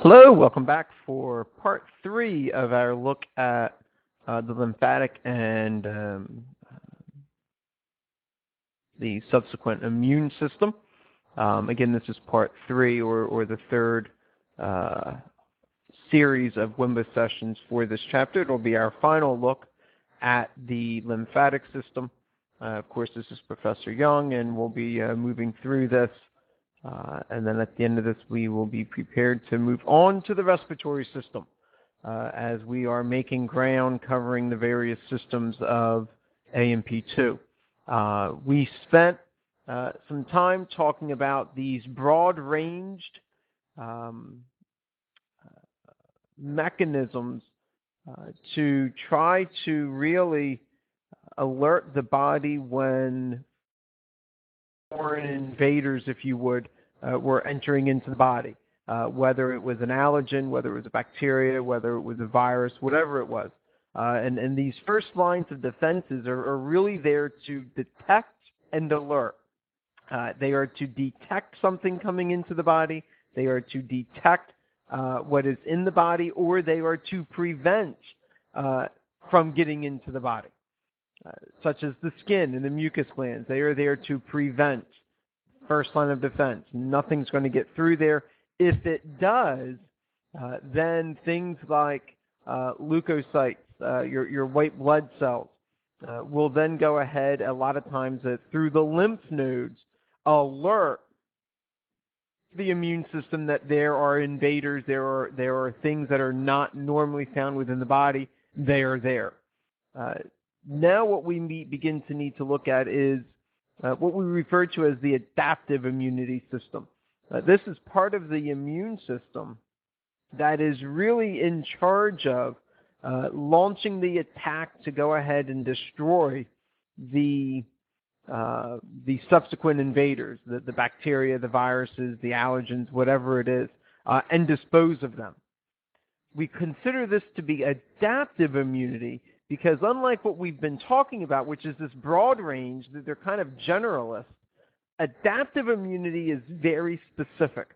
Hello, welcome back for part 3 of our look at the lymphatic and the subsequent immune system. Again, this is part 3 or the third series of WIMBA sessions for this chapter. It will be our final look at the lymphatic system. Of course, this is Professor Young, and we'll be moving through this. And then at the end of this, we will be prepared to move on to the respiratory system as we are making ground covering the various systems of AMP2. We spent some time talking about these broad-ranged mechanisms to try to really alert the body when foreign invaders, if you would, were entering into the body, whether it was an allergen, whether it was a bacteria, whether it was a virus, whatever it was. And these first lines of defenses are really there to detect and alert. They are to detect something coming into the body. They are to detect what is in the body, or they are to prevent from getting into the body. Such as the skin and the mucus glands. They are there to prevent. First line of defense. Nothing's going to get through there. If it does, then things like leukocytes, your white blood cells, will then go ahead a lot of times through the lymph nodes alert the immune system that there are invaders, there are things that are not normally found within the body. They are there. Now what we begin to need to look at is what we refer to as the adaptive immunity system. This is part of the immune system that is really in charge of launching the attack to go ahead and destroy the subsequent invaders, the bacteria, the viruses, the allergens, whatever it is, and dispose of them. We consider this to be adaptive immunity because unlike what we've been talking about, which is this broad range, that they're kind of generalist, adaptive immunity is very specific.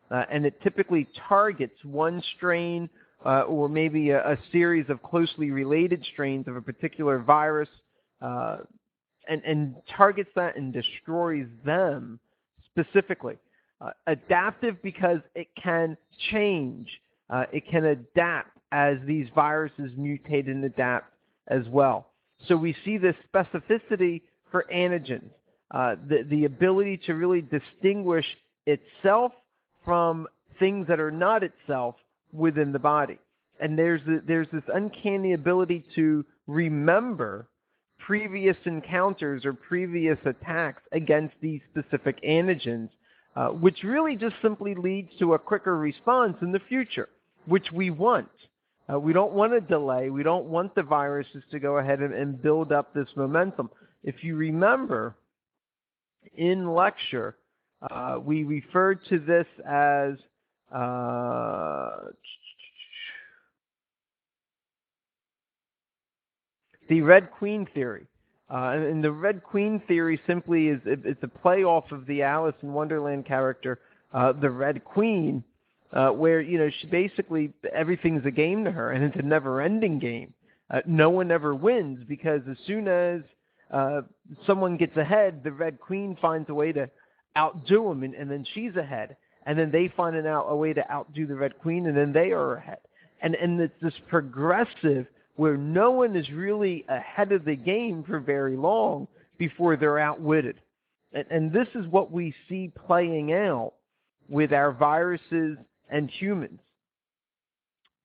And it typically targets one strain or maybe a series of closely related strains of a particular virus and targets that and destroys them specifically. Adaptive because it can change. It can adapt as these viruses mutate and adapt as well. So we see this specificity for antigens, the ability to really distinguish itself from things that are not itself within the body. And there's this uncanny ability to remember previous encounters or previous attacks against these specific antigens, which really just simply leads to a quicker response in the future, which we want. We don't want a delay. We don't want the viruses to go ahead and build up this momentum. If you remember, in lecture, we referred to this as the Red Queen theory. And the Red Queen theory simply is it's a play off of the Alice in Wonderland character, the Red Queen, where, she basically, everything's a game to her, and it's a never-ending game. No one ever wins, because as soon as someone gets ahead, the Red Queen finds a way to outdo them, and then she's ahead. And then they find a way to outdo the Red Queen, and then they are ahead. And it's this progressive where no one is really ahead of the game for very long before they're outwitted. And this is what we see playing out with our viruses and humans.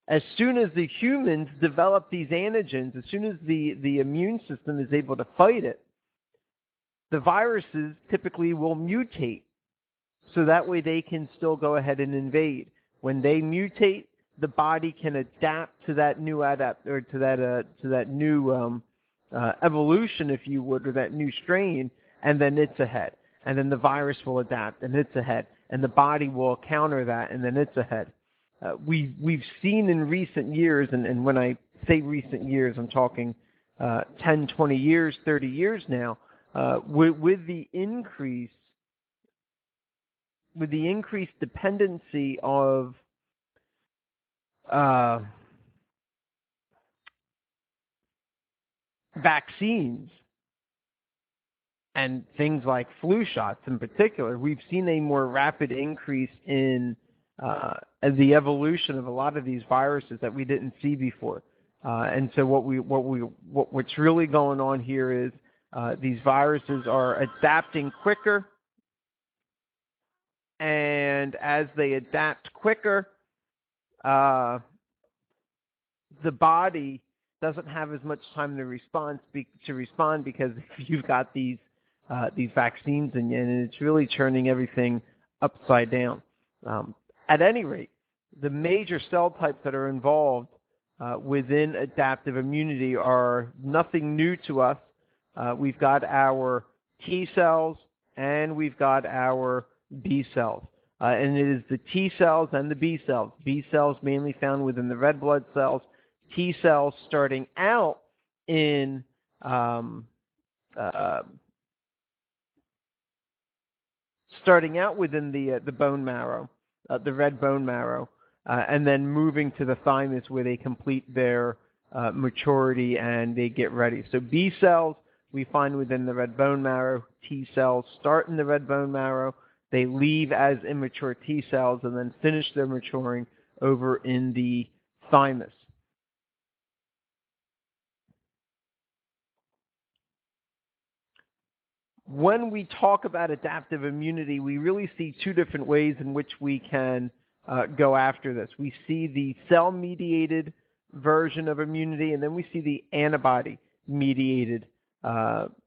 As soon as the humans develop these antigens, as soon as the immune system is able to fight it, the viruses typically will mutate. So that way they can still go ahead and invade. When they mutate, the body can adapt to that new evolution, if you would, or that new strain, and then it's ahead. And then the virus will adapt, and it's ahead. And the body will counter that, and then it's ahead. We've seen in recent years, and when I say recent years, I'm talking 10, 20 years, 30 years now, with the increased dependency of vaccines and things like flu shots in particular, we've seen a more rapid increase in the evolution of a lot of these viruses that we didn't see before. And so what's really going on here is these viruses are adapting quicker, and as they adapt quicker, the body doesn't have as much time to respond because you've got these vaccines in you, and it's really turning everything upside down. At any rate, the major cell types that are involved within adaptive immunity are nothing new to us. We've got our T cells and we've got our B cells. And it is the T cells and the B cells. B cells mainly found within the red blood cells. T cells starting out in within the bone marrow, the red bone marrow, and then moving to the thymus where they complete their maturity and they get ready. So B cells we find within the red bone marrow. T cells start in the red bone marrow. They leave as immature T cells and then finish their maturing over in the thymus. When we talk about adaptive immunity, we really see two different ways in which we can go after this. We see the cell-mediated version of immunity, and then we see the antibody-mediated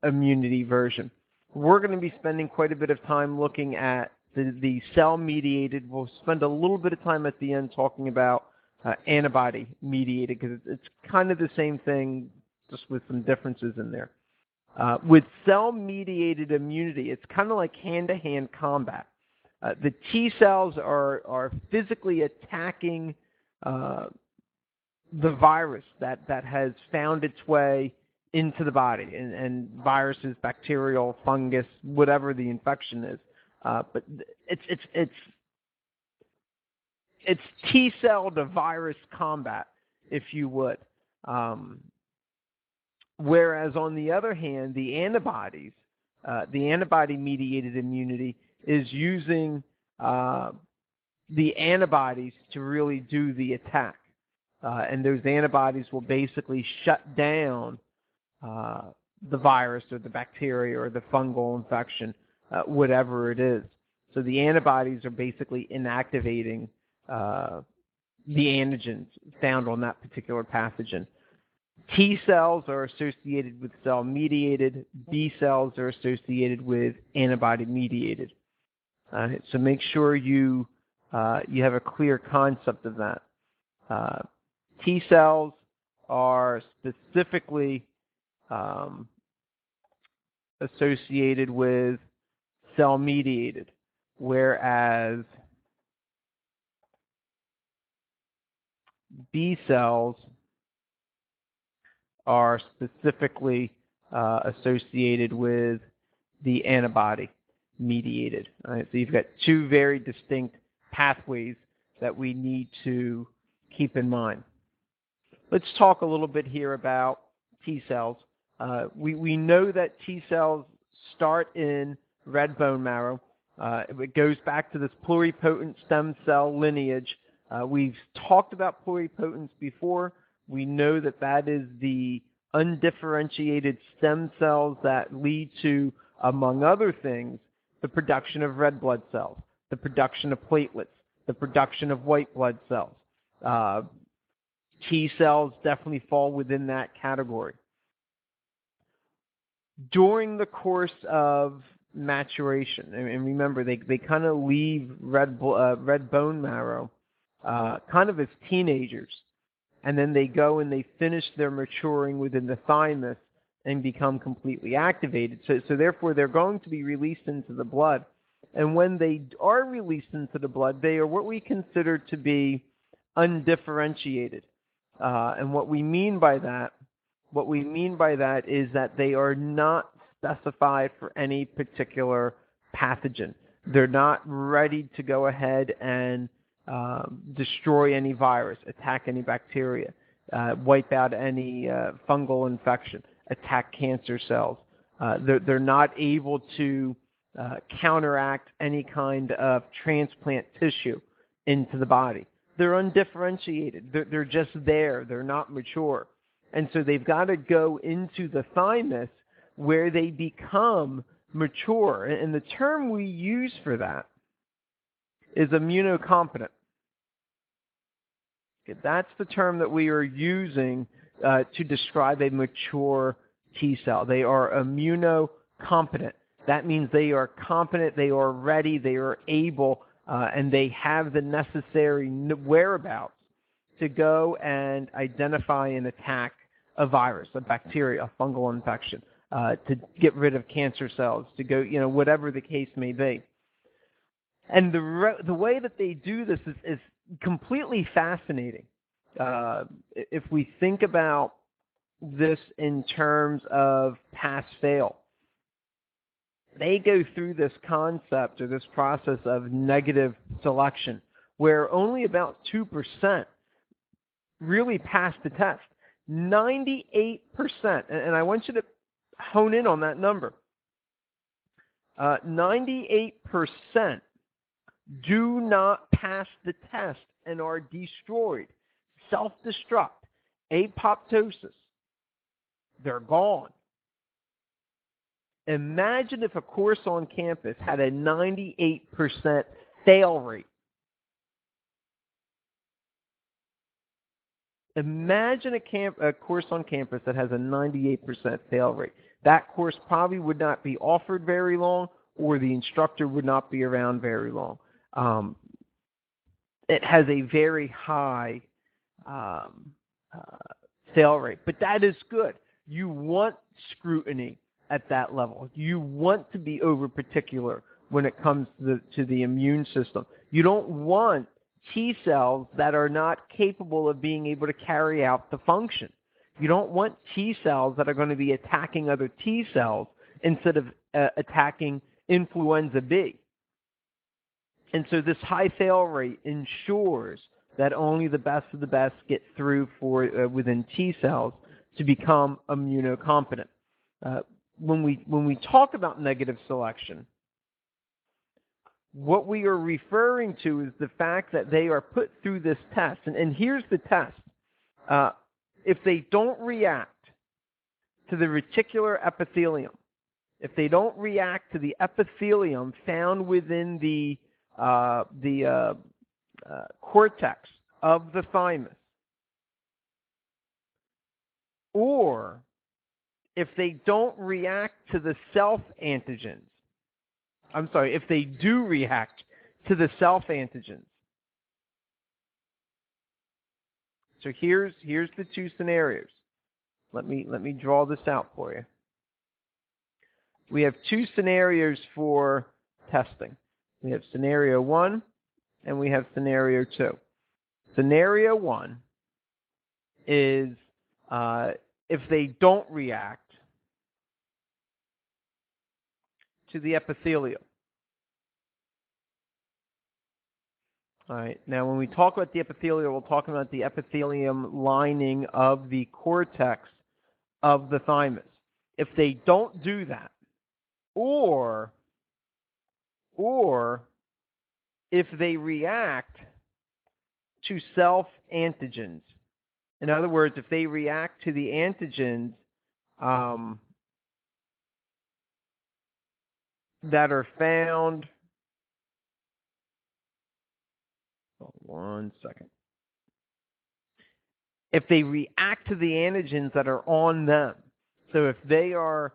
immunity version. We're going to be spending quite a bit of time looking at the cell-mediated. We'll spend a little bit of time at the end talking about antibody-mediated because it's kind of the same thing, just with some differences in there. With cell-mediated immunity, it's kind of like hand-to-hand combat. The T cells are physically attacking the virus that has found its way into the body, and viruses, bacterial, fungus, whatever the infection is. But it's T cell to virus combat, if you would. Whereas on the other hand, the antibodies, the antibody-mediated immunity is using the antibodies to really do the attack. And those antibodies will basically shut down the virus or the bacteria or the fungal infection, whatever it is. So the antibodies are basically inactivating the antigens found on that particular pathogen. T cells are associated with cell-mediated. B cells are associated with antibody-mediated. So make sure you have a clear concept of that. T cells are specifically associated with cell-mediated, whereas B cells are specifically associated with the antibody-mediated. Right? So you've got two very distinct pathways that we need to keep in mind. Let's talk a little bit here about T cells. We know that T cells start in red bone marrow. It goes back to this pluripotent stem cell lineage. We've talked about pluripotence before. We know that that is the undifferentiated stem cells that lead to, among other things, the production of red blood cells, the production of platelets, the production of white blood cells. T cells definitely fall within that category. During the course of maturation, and remember, they kind of leave red bone marrow kind of as teenagers, and then they go and they finish their maturing within the thymus and become completely activated. So therefore, they're going to be released into the blood. And when they are released into the blood, they are what we consider to be undifferentiated. And what we mean by that is that they are not specified for any particular pathogen. They're not ready to go ahead and destroy any virus, attack any bacteria, wipe out any fungal infection, attack cancer cells. They're not able to counteract any kind of transplant tissue into the body. They're undifferentiated. They're just there. They're not mature. And so they've got to go into the thymus where they become mature. And the term we use for that is immunocompetent. Okay, that's the term that we are using to describe a mature T cell. They are immunocompetent. That means they are competent, they are ready, they are able, and they have the necessary whereabouts to go and identify and attack a virus, a bacteria, a fungal infection, to get rid of cancer cells, to go, whatever the case may be. And the way that they do this is completely fascinating. If we think about this in terms of pass-fail, they go through this concept or this process of negative selection, where only about 2% really pass the test. 98%, and I want you to hone in on that number. 98% do not pass the test and are destroyed, self-destruct, apoptosis. They're gone. Imagine if a course on campus had a 98% fail rate. Imagine a course on campus that has a 98% fail rate. That course probably would not be offered very long, or the instructor would not be around very long. It has a very high fail rate, but that is good. You want scrutiny at that level. You want to be over particular when it comes to the immune system. You don't want T cells that are not capable of being able to carry out the function. You don't want T cells that are going to be attacking other T cells instead of attacking influenza B. And so this high fail rate ensures that only the best of the best get through within T cells to become immunocompetent. When we talk about negative selection, what we are referring to is the fact that they are put through this test. And here's the test. If they don't react to the reticular epithelium, if they don't react to the epithelium found within the cortex of the thymus, or if they don't react to the self-antigens, if they do react to the self-antigens. So here's the two scenarios. Let me draw this out for you. We have two scenarios for testing. We have scenario 1 and we have scenario 2. Scenario 1 is if they don't react to the epithelium. All right. Now, when we talk about the epithelium, we're talking about the epithelium lining of the cortex of the thymus. If they don't do that, or if they react to self-antigens, in other words, if they react to the antigens that are found, one second. If they react to the antigens that are on them, so if they are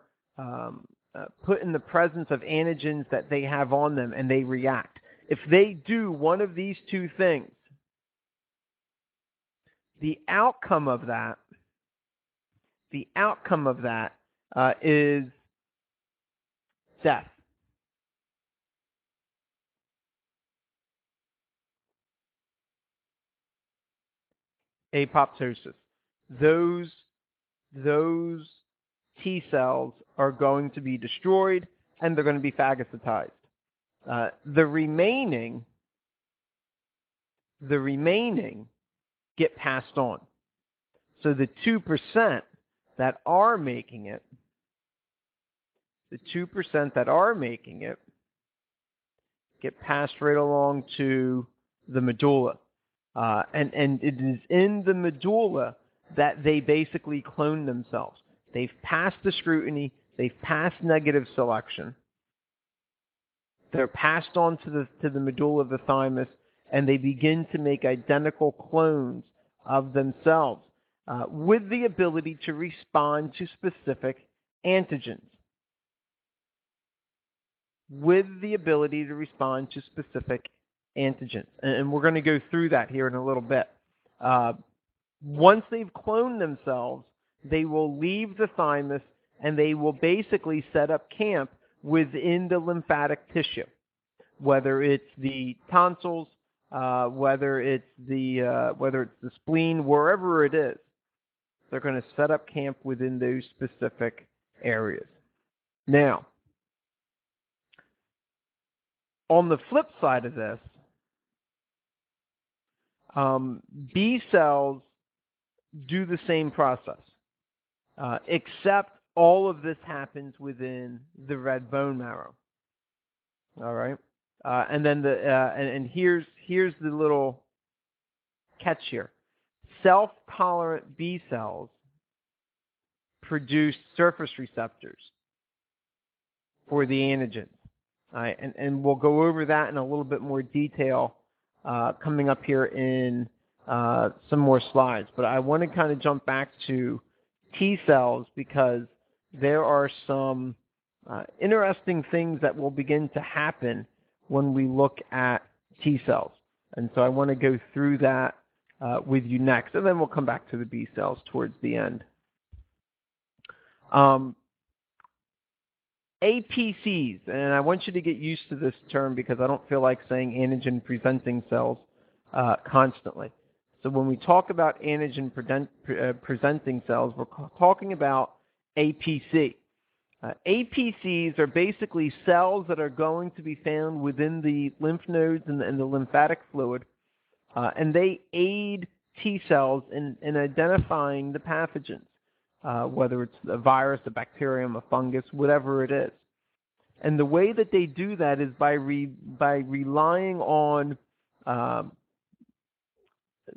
put in the presence of antigens that they have on them and they react, if they do one of these two things, the outcome of that is death. Apoptosis. Those T cells are going to be destroyed and they're going to be phagocytized. The remaining The remaining get passed on. So the 2% that are making it, get passed right along to the medulla. And it is in the medulla that they basically clone themselves. They've passed the scrutiny. They've passed negative selection. They're passed on to the medulla of the thymus, and they begin to make identical clones of themselves with the ability to respond to specific antigens. And we're going to go through that here in a little bit. Once they've cloned themselves, they will leave the thymus and they will basically set up camp within the lymphatic tissue, whether it's the tonsils, whether it's the spleen, wherever it is. They're going to set up camp within those specific areas. Now, on the flip side of this, B cells do the same process, except all of this happens within the red bone marrow. All right, and then here's the little catch here: self-tolerant B cells produce surface receptors for the antigens. All right, and we'll go over that in a little bit more detail coming up here in some more slides. But I want to kind of jump back to T cells because there are some interesting things that will begin to happen when we look at T cells. And so I want to go through that with you next, and then we'll come back to the B cells towards the end. APCs, and I want you to get used to this term because I don't feel like saying antigen-presenting cells constantly. So when we talk about antigen-presenting cells, we're talking about APC. APCs are basically cells that are going to be found within the lymph nodes and the lymphatic fluid, and they aid T cells in identifying the pathogens. Whether it's a virus, a bacterium, a fungus, whatever it is. And the way that they do that is by relying on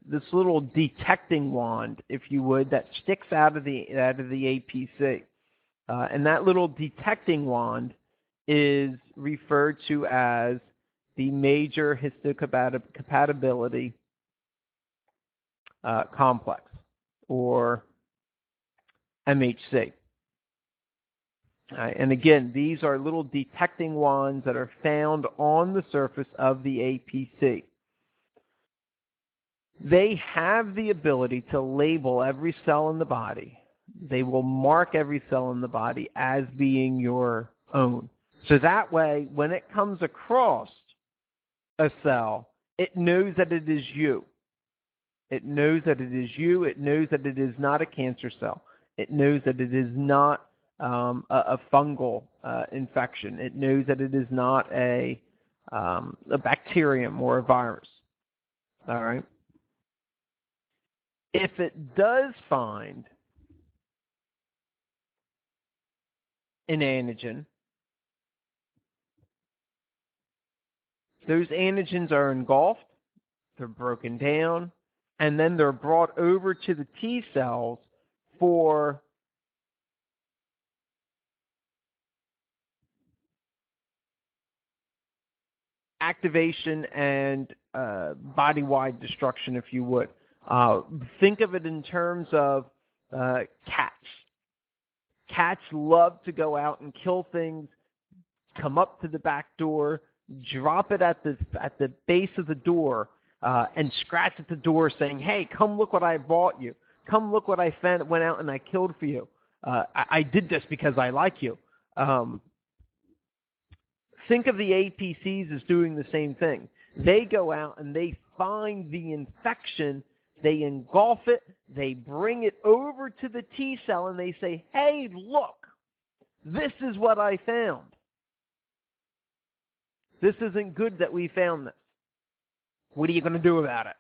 this little detecting wand, if you would, that sticks out of the APC. And that little detecting wand is referred to as the major histocompatibility complex, or MHC. And again, these are little detecting wands that are found on the surface of the APC. They have the ability to label every cell in the body. They will mark every cell in the body as being your own. So that way, when it comes across a cell, it knows that it is you. It knows that it is you. It knows that it is not a cancer cell. It knows that it is not a fungal infection. It knows that it is not a bacterium or a virus. All right. If it does find an antigen, those antigens are engulfed, they're broken down, and then they're brought over to the T cells for activation and body-wide destruction, if you would. Think of it in terms of cats. Cats love to go out and kill things, come up to the back door, drop it at the base of the door, and scratch at the door saying, "Hey, come look what I bought you. Come look what I went out and I killed for you. I did this because I like you." Think of the APCs as doing the same thing. They go out and they find the infection, they engulf it, they bring it over to the T cell and they say, "Hey, look, this is what I found. This isn't good that we found this." What are you going to do about it?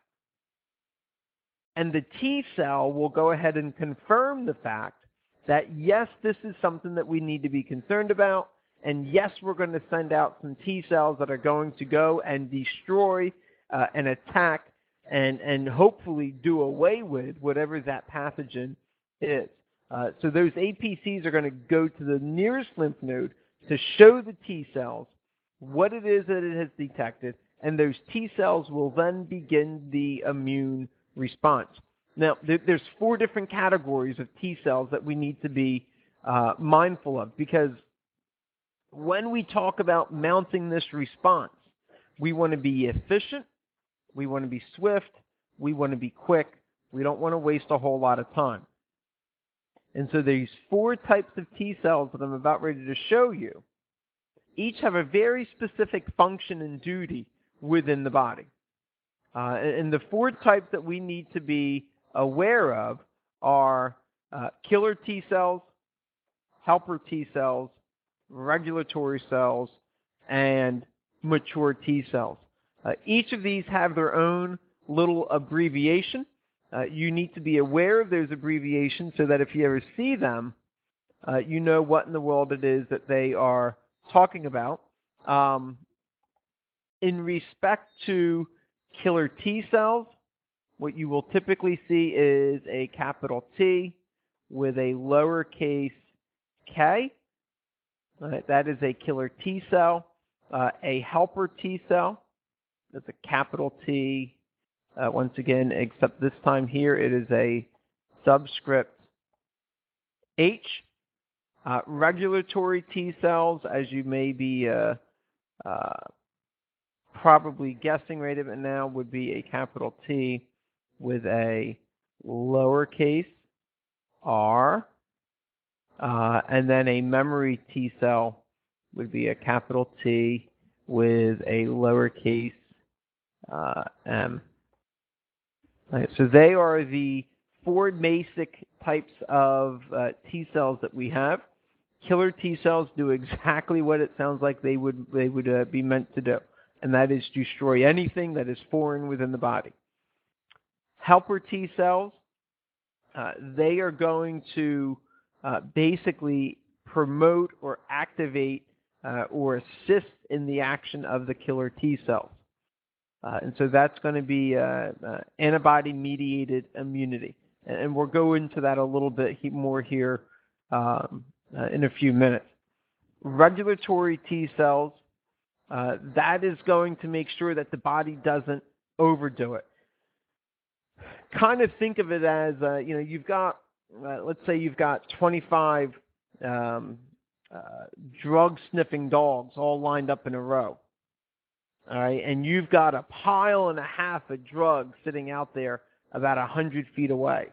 And the T cell will go ahead and confirm the fact that, yes, this is something that we need to be concerned about, and yes, we're going to send out some T cells that are going to go and destroy and attack and hopefully do away with whatever that pathogen is. So those APCs are going to go to the nearest lymph node to show the T cells what it is that it has detected, and those T cells will then begin the immune response. Now, there's 4 different categories of T cells that we need to be mindful of, because when we talk about mounting this response, we want to be efficient, we want to be swift, we want to be quick, we don't want to waste a whole lot of time. And so these 4 types of T cells that I'm about ready to show you, each have a very specific function and duty within the body. And the 4 types that we need to be aware of are killer T cells, helper T cells, regulatory cells, and mature T cells. Each of these have their own little abbreviation. You need to be aware of those abbreviations so that if you ever see them, you know what in the world it is that they are talking about. In respect to killer T cells, what you will typically see is a capital T with a lowercase k. That is a killer T cell. A helper T cell, that's a capital T. Once again, except this time here it is a subscript H. Regulatory T cells, as you may be probably guessing right about now, would be a capital T with a lowercase r. And then a memory T cell would be a capital T with a lowercase m. Right, so they are the 4 basic types of T cells that we have. Killer T cells do exactly what it sounds like they would be meant to do, and that is destroy anything that is foreign within the body. Helper T cells, they are going to basically promote or activate or assist in the action of the killer T cells. And so that's going to be antibody-mediated immunity. And we'll go into that a little bit more here in a few minutes. Regulatory T cells, that is going to make sure that the body doesn't overdo it. Kind of think of it as, you've got, let's say you've got 25 drug-sniffing dogs all lined up in a row. All right, and you've got a pile and a half of drugs sitting out there about 100 feet away.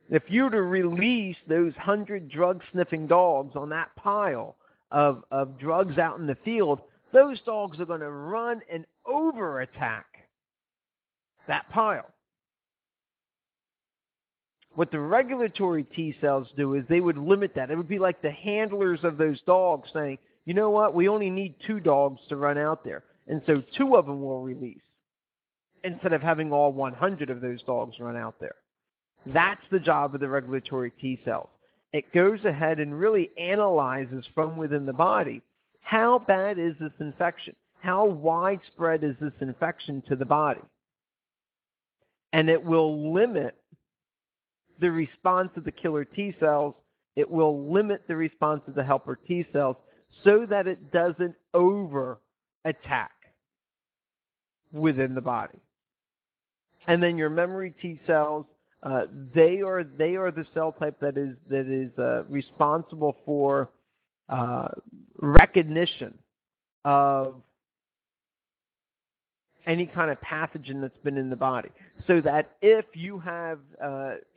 If you were to release those 100 drug-sniffing dogs on that pile of drugs out in the field, those dogs are going to run and over-attack that pile. What the regulatory T cells do is they would limit that. It would be like the handlers of those dogs saying, you know what, we only need 2 dogs to run out there. And so 2 of them will release instead of having all 100 of those dogs run out there. That's the job of the regulatory T cells. It goes ahead and really analyzes from within the body, how bad is this infection? How widespread is this infection to the body? And it will limit the response of the killer T cells. It will limit the response of the helper T cells so that it doesn't over-attack within the body. And then your memory T cells, they are the cell type that is responsible for recognition of any kind of pathogen that's been in the body. So that if you have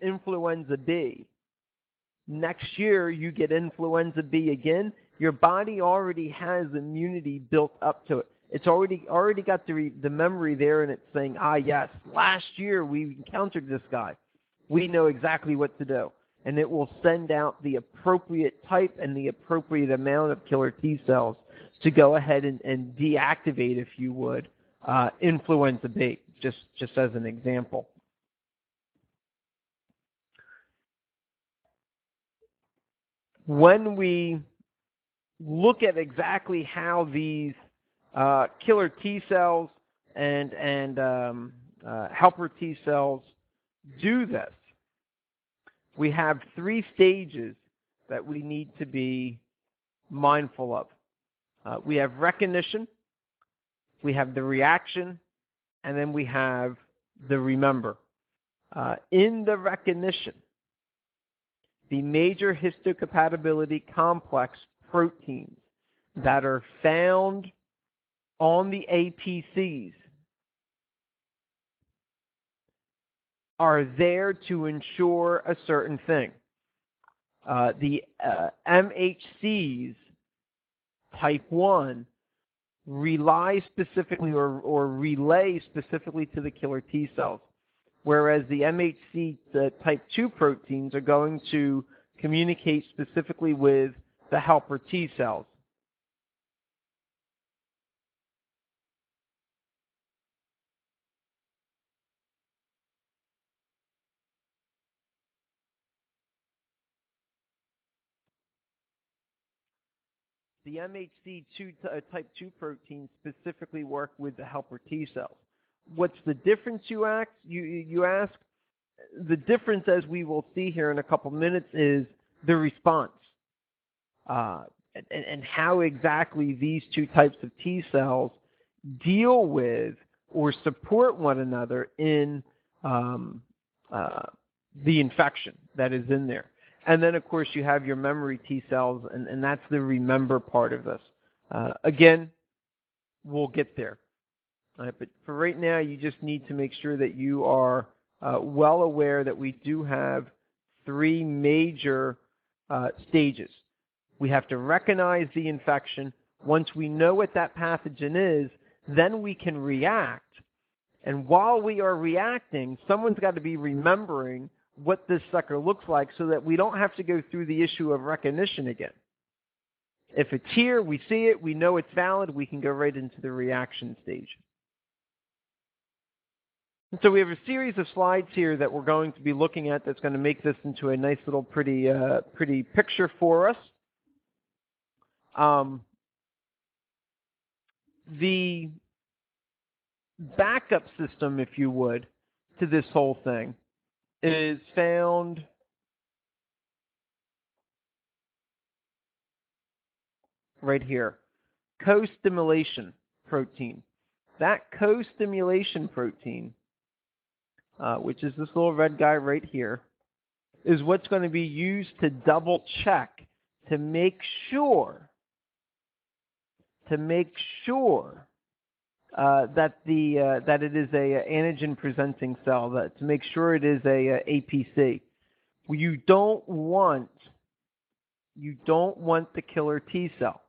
influenza B, next year you get influenza B again, your body already has immunity built up to it. It's already got the memory there, and it's saying, yes, last year we encountered this guy. We know exactly what to do. And it will send out the appropriate type and the appropriate amount of killer T cells to go ahead and deactivate, if you would, influenza B, just as an example. When we look at exactly how these killer T cells and helper T cells do this, we have 3 stages that we need to be mindful of. We have recognition, we have the reaction, and then we have the remember. In the recognition, the major histocompatibility complex proteins that are found on the APCs are there to ensure a certain thing. The MHCs type 1 rely specifically or relay specifically to the killer T cells, whereas the MHC type 2 proteins are going to communicate specifically with the helper T cells. The MHC type 2 proteins specifically work with the helper T cells. What's the difference, you ask? The difference, as we will see here in a couple minutes, is the response and how exactly these 2 types of T cells deal with or support one another in the infection that is in there. And then, of course, you have your memory T cells, and that's the remember part of this. Again, we'll get there. But for right now, you just need to make sure that you are well aware that we do have 3 major stages. We have to recognize the infection. Once we know what that pathogen is, then we can react. And while we are reacting, someone's got to be remembering what this sucker looks like so that we don't have to go through the issue of recognition again. If it's here, we see it, we know it's valid, we can go right into the reaction stage. And so we have a series of slides here that we're going to be looking at that's going to make this into a nice little pretty picture for us. The backup system, if you would, to this whole thing is found right here. Co-stimulation protein. That co-stimulation protein, which is this little red guy right here, is what's going to be used to double check to make sure that it is a antigen presenting cell, to make sure it is a APC. You don't want the killer T cell.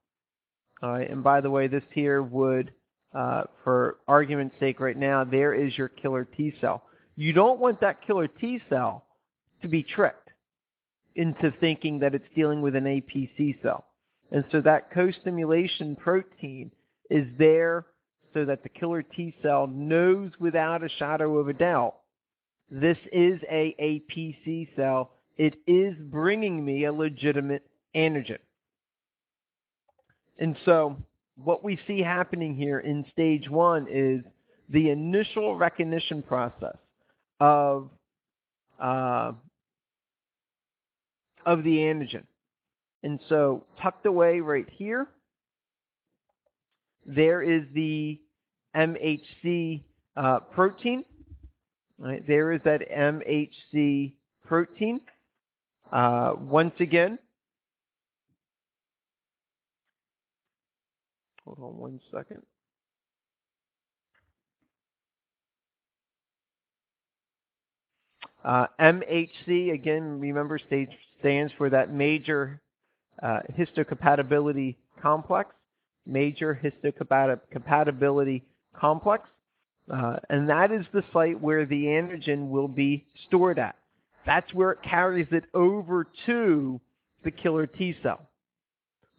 All right, and by the way, this here would, for argument's sake right now, there is your killer T cell. You don't want that killer T cell to be tricked into thinking that it's dealing with an APC cell. And so that co-stimulation protein is there so that the killer T cell knows without a shadow of a doubt, this is a APC cell. It is bringing me a legitimate antigen. And so what we see happening here in stage 1 is the initial recognition process of the antigen. And so tucked away right here, there is the MHC protein. Right, there is that MHC protein. Once again, hold on one second. MHC, again, remember, stands for that major histocompatibility complex. Major histocompatibility complex. And that is the site where the antigen will be stored at. That's where it carries it over to the killer T cell.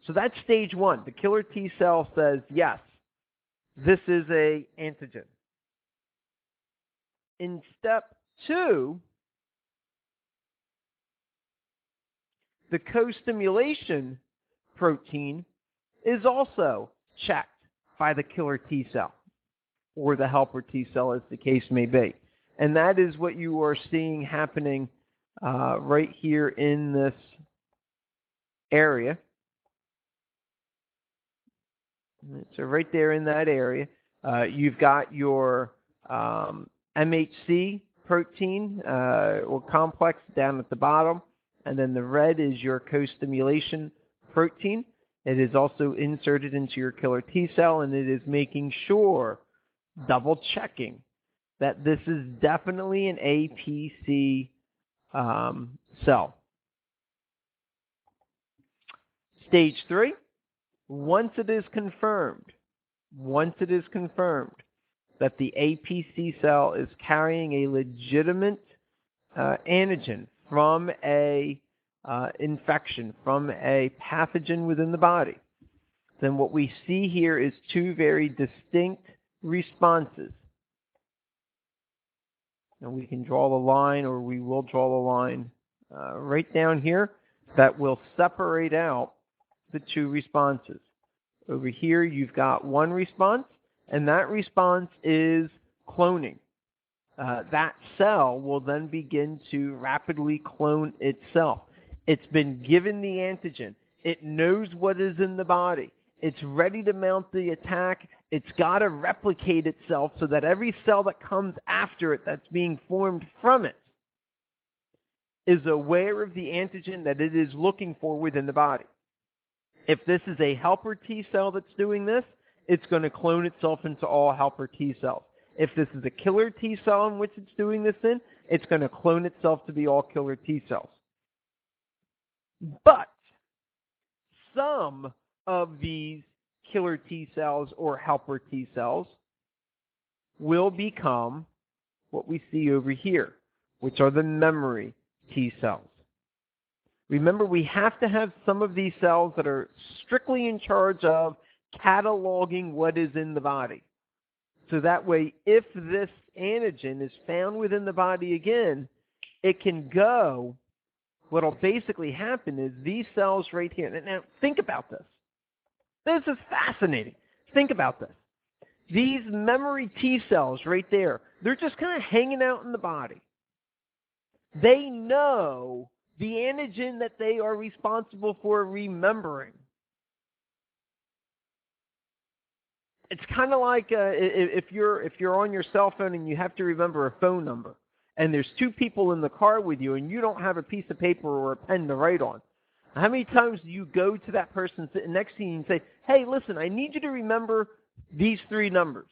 So that's stage 1. The killer T cell says, yes, this is a antigen. In step 2, the co-stimulation protein is also checked by the killer T cell, or the helper T cell, as the case may be. And that is what you are seeing happening right here in this area. So right there in that area, you've got your MHC protein or complex down at the bottom, and then the red is your co-stimulation protein. It is also inserted into your killer T cell, and it is making sure, double checking, that this is definitely an APC cell. Stage 3, once it is confirmed that the APC cell is carrying a legitimate antigen from a infection, from a pathogen within the body, then what we see here is 2 very distinct responses. And we can draw the line, or we will draw the line right down here that will separate out the 2 responses. Over here, you've got one response, and that response is cloning. That cell will then begin to rapidly clone itself. It's been given the antigen. It knows what is in the body. It's ready to mount the attack. It's got to replicate itself so that every cell that comes after it that's being formed from it is aware of the antigen that it is looking for within the body. If this is a helper T cell that's doing this, it's going to clone itself into all helper T cells. If this is a killer T cell in which it's doing this in, it's going to clone itself to be all killer T cells. But some of these killer T cells or helper T cells will become what we see over here, which are the memory T cells. Remember, we have to have some of these cells that are strictly in charge of cataloging what is in the body. So that way, if this antigen is found within the body again, it can go. What will basically happen is these cells right here. Now, think about this. This is fascinating. Think about this. These memory T cells right there, they're just kind of hanging out in the body. They know the antigen that they are responsible for remembering. It's kind of like if you're on your cell phone and you have to remember a phone number, and there's 2 people in the car with you, and you don't have a piece of paper or a pen to write on. How many times do you go to that person sitting next to you and say, "Hey, listen, I need you to remember these 3 numbers.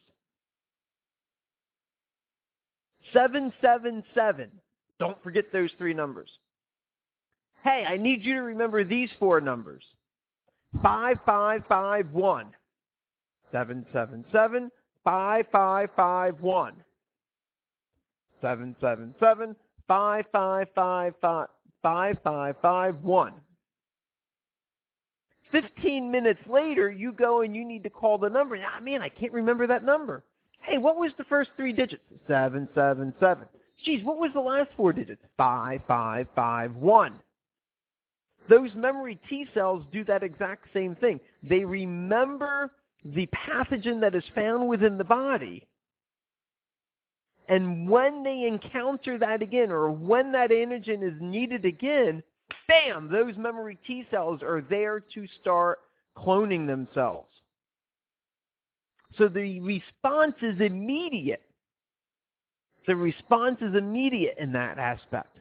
777. Don't forget those 3 numbers. Hey, I need you to remember these 4 numbers. 5551. 777 5551. 777 5551. 15 minutes later, you go and you need to call the number. Ah, man, I can't remember that number. Hey, what was the first 3 digits? 777. Geez, what was the last 4 digits? 5551. Those memory T cells do that exact same thing. They remember the pathogen that is found within the body. And when they encounter that again, or when that antigen is needed again, bam, those memory T cells are there to start cloning themselves. So the response is immediate. The response is immediate in that aspect.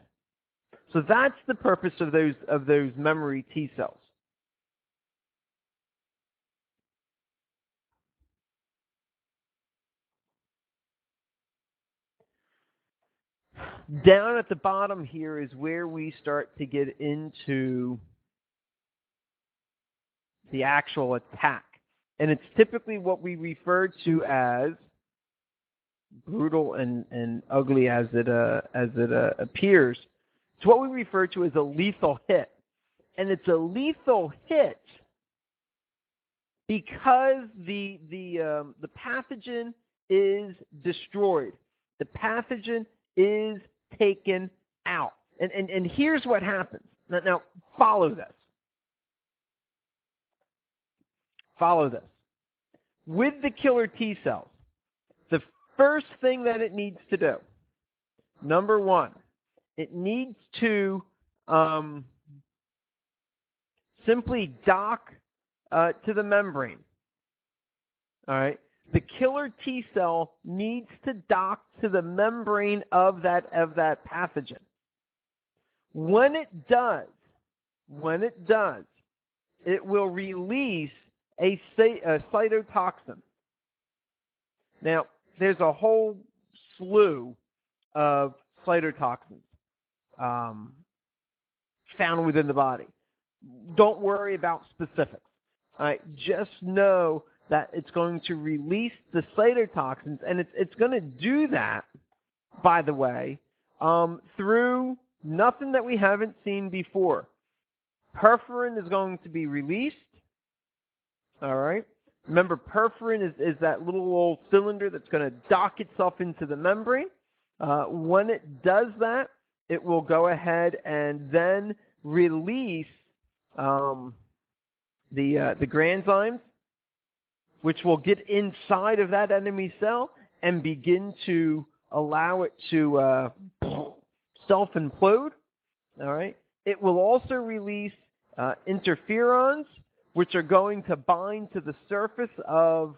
So that's the purpose of those memory T cells. Down at the bottom here is where we start to get into the actual attack. And it's typically what we refer to as, brutal and ugly as it appears, it's what we refer to as a lethal hit. And it's a lethal hit because the pathogen is destroyed. The pathogen is taken out. And here's what happens. Now follow this. Follow this. With the killer T cells, the first thing that it needs to do, number one, it needs to simply dock to the membrane. All right? The killer T cell needs to dock to the membrane of that pathogen. When it does, it will release a cytotoxin. Now, there's a whole slew of cytotoxins found within the body. Don't worry about specifics. All right? Just know that it's going to release the cytotoxins, and it's going to do that, by the way, through nothing that we haven't seen before. Perforin is going to be released. All right? Remember, perforin is that little old cylinder that's going to dock itself into the membrane. When it does that, it will go ahead and then release the granzymes, which will get inside of that enemy cell and begin to allow it to self-implode. All right. It will also release interferons, which are going to bind to the surface of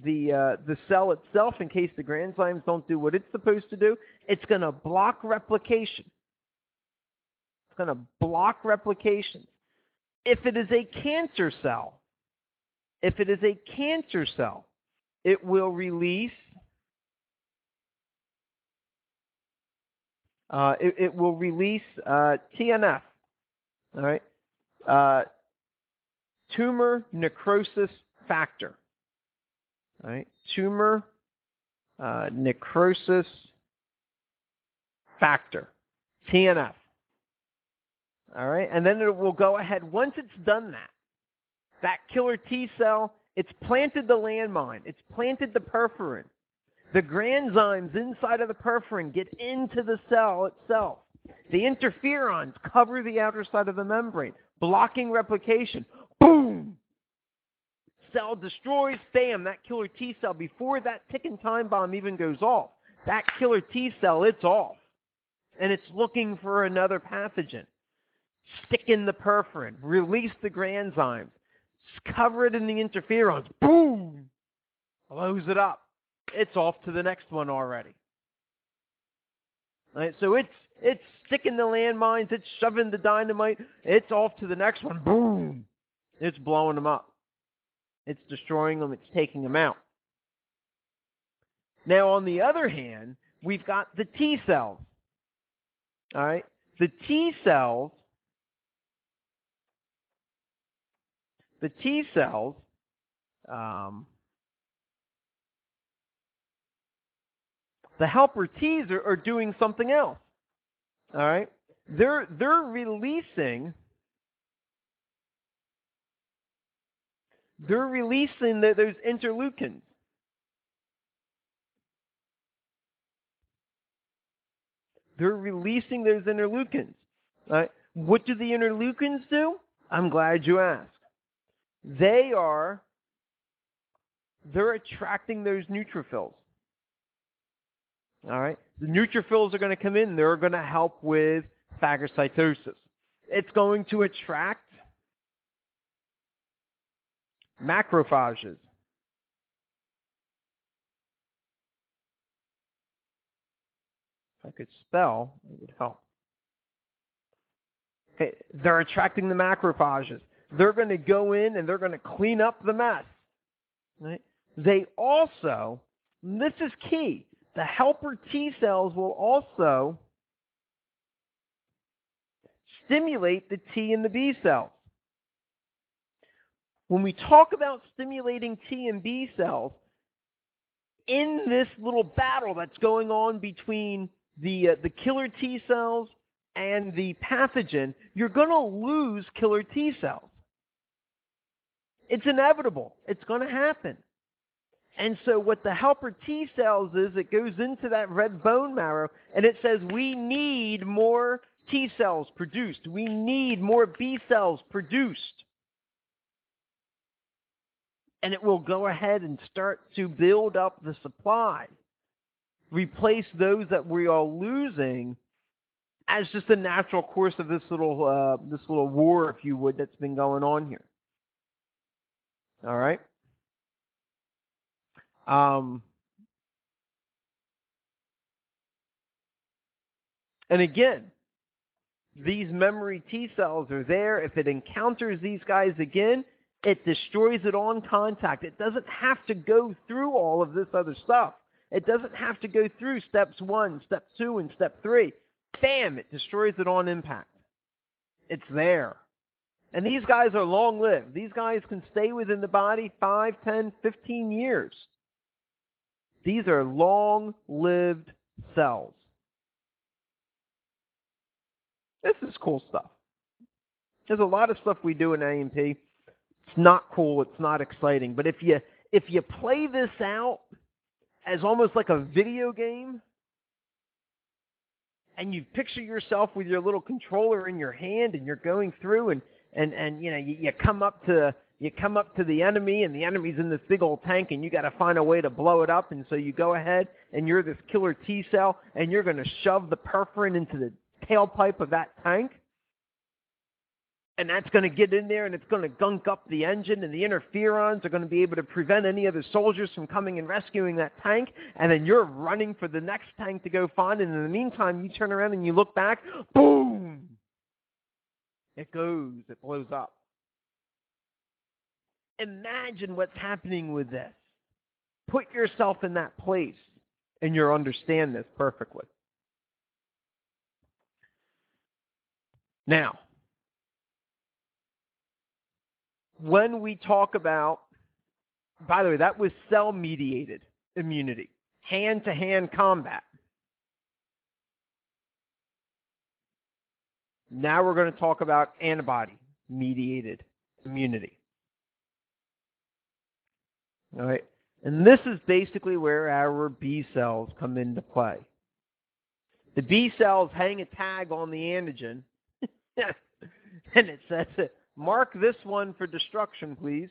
the cell itself in case the granzymes don't do what it's supposed to do. It's going to block replication. It's going to block replication. If it is a cancer cell, it will release TNF. All right, tumor necrosis factor. All right, tumor necrosis factor, TNF. All right, and then it will go ahead. Once it's done that killer T cell, it's planted the landmine. It's planted the perforin. The granzymes inside of the perforin get into the cell itself. The interferons cover the outer side of the membrane, blocking replication. Boom! Cell destroys. Bam! That killer T cell, before that ticking time bomb even goes off, that killer T cell, it's off. And it's looking for another pathogen. Stick in the perforin. Release the granzymes. Cover it in the interferons. Boom! Blows it up. It's off to the next one already. Right, so it's sticking the landmines. It's shoving the dynamite. It's off to the next one. Boom! It's blowing them up. It's destroying them. It's taking them out. Now, on the other hand, we've got the T cells. All right? The T cells, the helper Ts are doing something else. All right? They're releasing those interleukins. They're releasing those interleukins. All right? What do the interleukins do? I'm glad you asked. They're attracting those neutrophils. All right? The neutrophils are going to come in. They're going to help with phagocytosis. It's going to attract macrophages. If I could spell, it would help. Okay, they're attracting the macrophages. They're going to go in and they're going to clean up the mess. Right? They also, this is key, the helper T cells will also stimulate the T and the B cells. When we talk about stimulating T and B cells, in this little battle that's going on between the killer T cells and the pathogen, you're going to lose killer T cells. It's inevitable. It's going to happen. And so what the helper T cells is, it goes into that red bone marrow, and it says we need more T cells produced. We need more B cells produced. And it will go ahead and start to build up the supply, replace those that we are losing as just a natural course of this little war, if you would, that's been going on here. All right. And again, these memory T cells are there. If it encounters these guys again, it destroys it on contact. It doesn't have to go through all of this other stuff. It doesn't have to go through steps 1, step 2, and step 3. Bam, it destroys it on impact. It's there. And these guys are long-lived. These guys can stay within the body 5, 10, 15 years. These are long-lived cells. This is cool stuff. There's a lot of stuff we do in A&P. It's not cool. It's not exciting. But if you play this out as almost like a video game, and you picture yourself with your little controller in your hand, and you're going through, and you know you come up to the enemy, and the enemy's in this big old tank, and you got to find a way to blow it up, and so you go ahead, and you're this killer T cell, and you're going to shove the perforin into the tailpipe of that tank, and that's going to get in there, and it's going to gunk up the engine, and the interferons are going to be able to prevent any other soldiers from coming and rescuing that tank, and then you're running for the next tank to go find, and in the meantime, you turn around and you look back, boom! It blows up. Imagine what's happening with this. Put yourself in that place, and you'll understand this perfectly. Now, when we talk about, by the way, that was cell-mediated immunity, hand-to-hand combat. Now we're going to talk about antibody-mediated immunity. All right, and this is basically where our B cells come into play. The B cells hang a tag on the antigen, and it says, mark this one for destruction, please.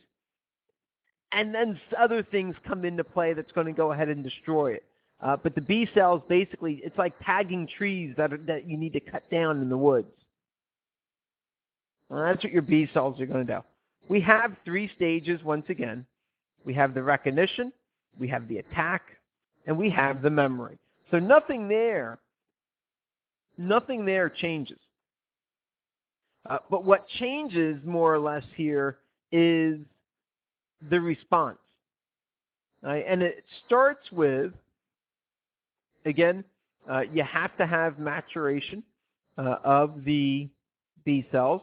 And then other things come into play that's going to go ahead and destroy it. But the B cells, basically, it's like tagging trees that you need to cut down in the woods. Well, that's what your B cells are going to do. We have 3 stages, once again. We have the recognition, we have the attack, and we have the memory. So nothing there changes. But what changes more or less here is the response. Right? And it starts with, again, you have to have maturation of the B cells.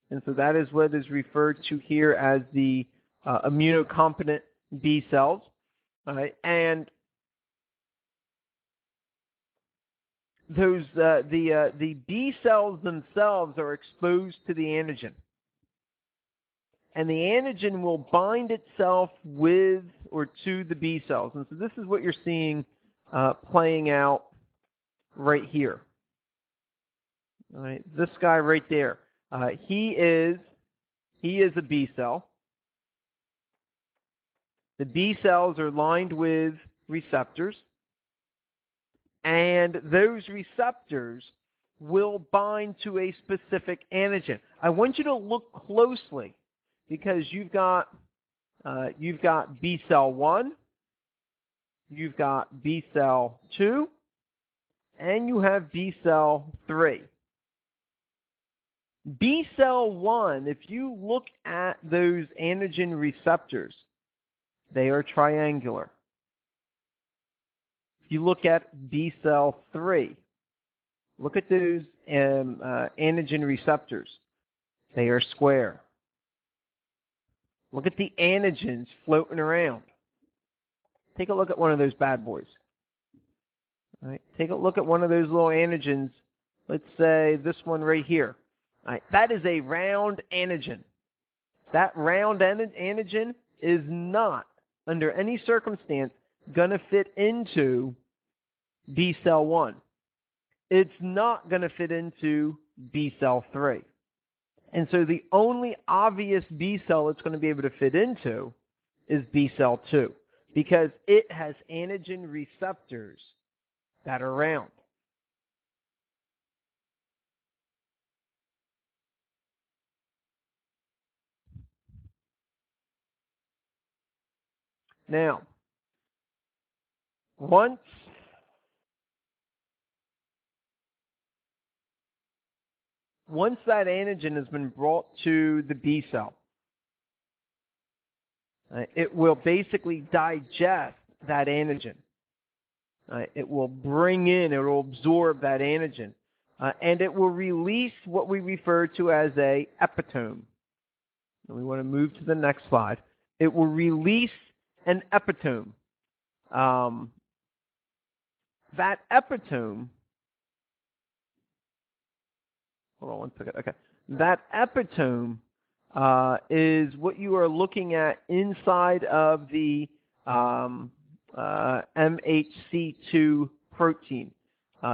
And so that is what is referred to here as the immunocompetent B cells. Right? And those the B cells themselves are exposed to the antigen, and the antigen will bind itself with or to the B cells. And so this is what you're seeing playing out right here. All right, this guy right there, he is a B cell. The B cells are lined with receptors. And those receptors will bind to a specific antigen. I want you to look closely because you've got B cell 1, you've got B cell 2, and you have B cell 3. B cell 1, if you look at those antigen receptors, they are triangular. You look at B cell 3. Look at those antigen receptors. They are square. Look at the antigens floating around. Take a look at one of those bad boys. All right, take a look at one of those little antigens. Let's say this one right here. All right, that is a round antigen. That round antigen is not, under any circumstance, going to fit into B cell 1. It's not going to fit into B cell 3. And so the only obvious B cell it's going to be able to fit into is B cell 2, because it has antigen receptors that are round. Now, once that antigen has been brought to the B cell, it will basically digest that antigen. It will bring in, it will absorb that antigen, and it will release what we refer to as a epitome. And we want to move to the next slide. It will release an epitome. That epitome, hold on one second, okay. That epitome is what you are looking at inside of the MHC2 protein.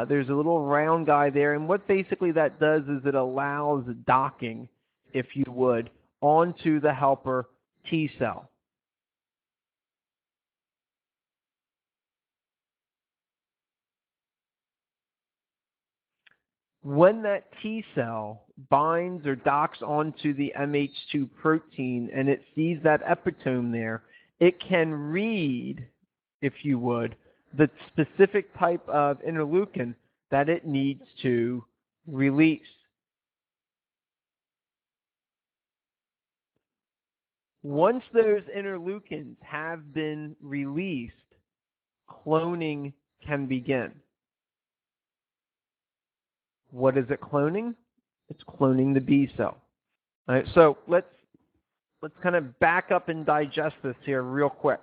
There's a little round guy there, and what basically that does is it allows docking, if you would, onto the helper T cell. When that T cell binds or docks onto the MH2 protein and it sees that epitome there, it can read, if you would, the specific type of interleukin that it needs to release. Once those interleukins have been released, cloning can begin. What is it cloning? It's cloning the B cell. All right, so let's kind of back up and digest this here real quick.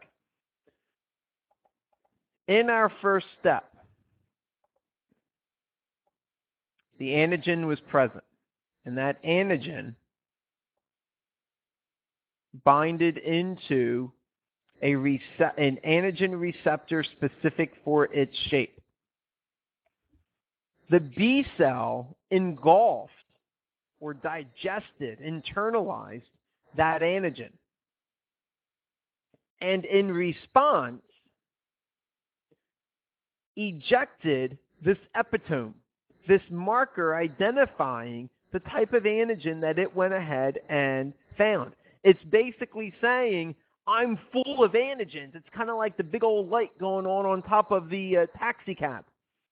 In our first step, the antigen was present, and that antigen binded into an antigen receptor specific for its shape. The B cell engulfed or digested, internalized that antigen. And in response, ejected this epitome, this marker identifying the type of antigen that it went ahead and found. It's basically saying, I'm full of antigens. It's kind of like the big old light going on top of the taxi cab.